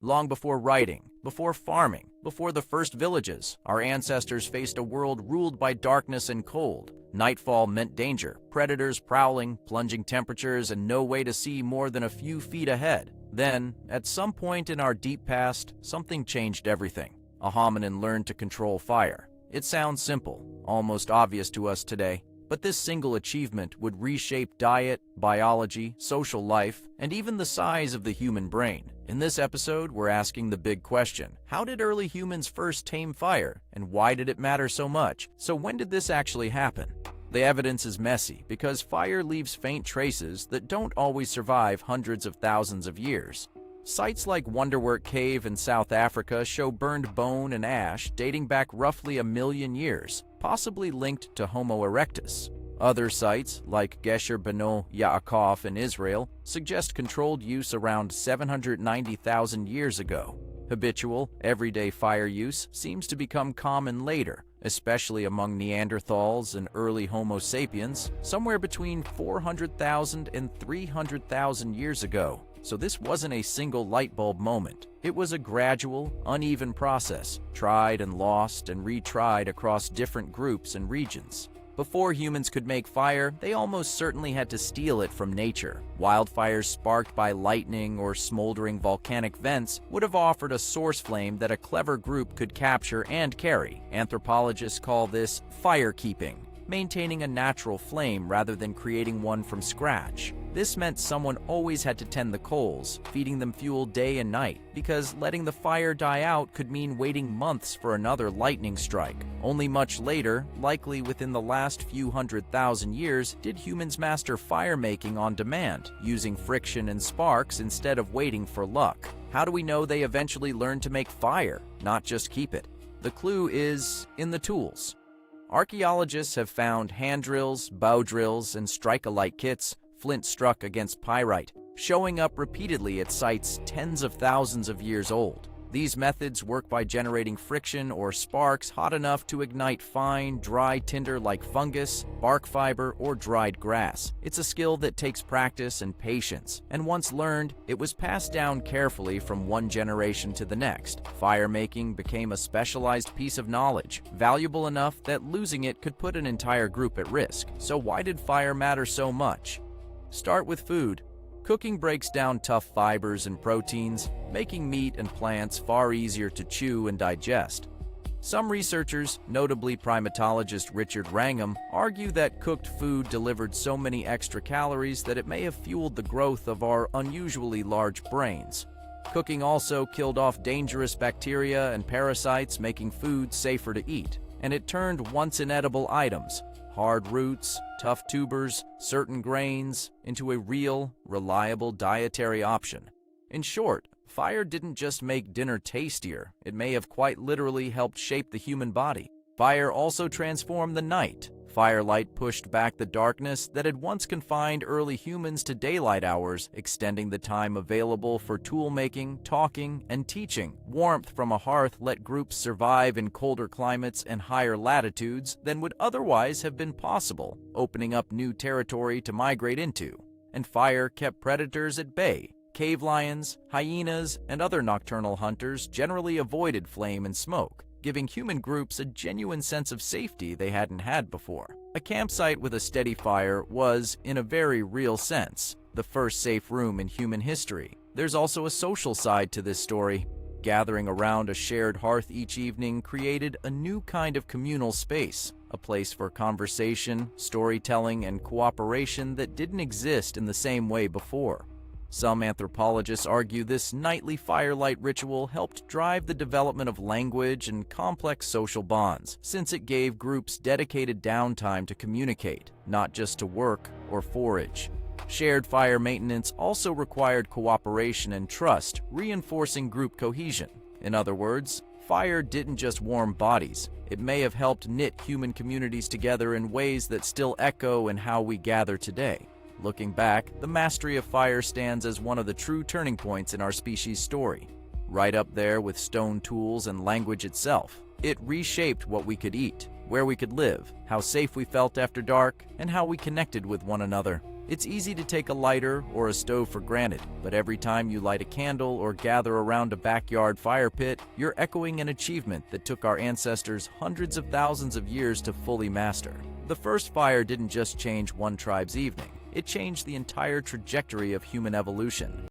Long before writing, before farming, before the first villages, our ancestors faced a world ruled by darkness and cold. Nightfall meant danger, predators prowling, plunging temperatures, and no way to see more than a few feet ahead. Then, at some point in our deep past, something changed everything. A hominin learned to control fire. It sounds simple, almost obvious to us today, but this single achievement would reshape diet, biology, social life, and even the size of the human brain. In this episode, we're asking the big question: how did early humans first tame fire, and why did it matter so much? So when did this actually happen? The evidence is messy because fire leaves faint traces that don't always survive hundreds of thousands of years. Sites like Wonderwork Cave in South Africa show burned bone and ash dating back roughly 1 million years, possibly linked to Homo erectus. Other sites, like Gesher Beno Yaakov in Israel, suggest controlled use around 790,000 years ago. Habitual, everyday fire use seems to become common later, especially among Neanderthals and early Homo sapiens, somewhere between 400,000 and 300,000 years ago. So this wasn't a single light bulb moment. It was a gradual, uneven process, tried and lost and retried across different groups and regions. Before humans could make fire, they almost certainly had to steal it from nature. Wildfires sparked by lightning or smoldering volcanic vents would have offered a source flame that a clever group could capture and carry. Anthropologists call this fire keeping, maintaining a natural flame rather than creating one from scratch. This meant someone always had to tend the coals, feeding them fuel day and night, because letting the fire die out could mean waiting months for another lightning strike. Only much later, likely within the last few 100,000 years, did humans master fire making on demand, using friction and sparks instead of waiting for luck. How do we know they eventually learned to make fire, not just keep it? The clue is in the tools. Archaeologists have found hand drills, bow drills, and strike-a-light kits, flint struck against pyrite, showing up repeatedly at sites tens of thousands of years old. These methods work by generating friction or sparks hot enough to ignite fine, dry tinder like fungus, bark fiber, or dried grass. It's a skill that takes practice and patience, and once learned, it was passed down carefully from one generation to the next. Fire making became a specialized piece of knowledge, valuable enough that losing it could put an entire group at risk. So why did fire matter so much? Start with food. Cooking breaks down tough fibers and proteins, making meat and plants far easier to chew and digest. Some researchers, notably primatologist Richard Wrangham, argue that cooked food delivered so many extra calories that it may have fueled the growth of our unusually large brains. Cooking also killed off dangerous bacteria and parasites, making food safer to eat. And it turned once inedible items, hard roots, tough tubers, certain grains, into a real, reliable dietary option. In short, fire didn't just make dinner tastier, it may have quite literally helped shape the human body. Fire also transformed the night. Firelight pushed back the darkness that had once confined early humans to daylight hours, extending the time available for tool-making, talking, and teaching. Warmth from a hearth let groups survive in colder climates and higher latitudes than would otherwise have been possible, opening up new territory to migrate into. And fire kept predators at bay. Cave lions, hyenas, and other nocturnal hunters generally avoided flame and smoke, giving human groups a genuine sense of safety they hadn't had before. A campsite with a steady fire was, in a very real sense, the first safe room in human history. There's also a social side to this story. Gathering around a shared hearth each evening created a new kind of communal space, a place for conversation, storytelling, and cooperation that didn't exist in the same way before. Some anthropologists argue this nightly firelight ritual helped drive the development of language and complex social bonds, since it gave groups dedicated downtime to communicate, not just to work or forage. Shared fire maintenance also required cooperation and trust, reinforcing group cohesion. In other words, fire didn't just warm bodies, it may have helped knit human communities together in ways that still echo in how we gather today. Looking back, the mastery of fire stands as one of the true turning points in our species' story. Right up there with stone tools and language itself. It reshaped what we could eat, where we could live, how safe we felt after dark, and how we connected with one another. It's easy to take a lighter or a stove for granted, but every time you light a candle or gather around a backyard fire pit, you're echoing an achievement that took our ancestors hundreds of thousands of years to fully master. The first fire didn't just change one tribe's evening, it changed the entire trajectory of human evolution.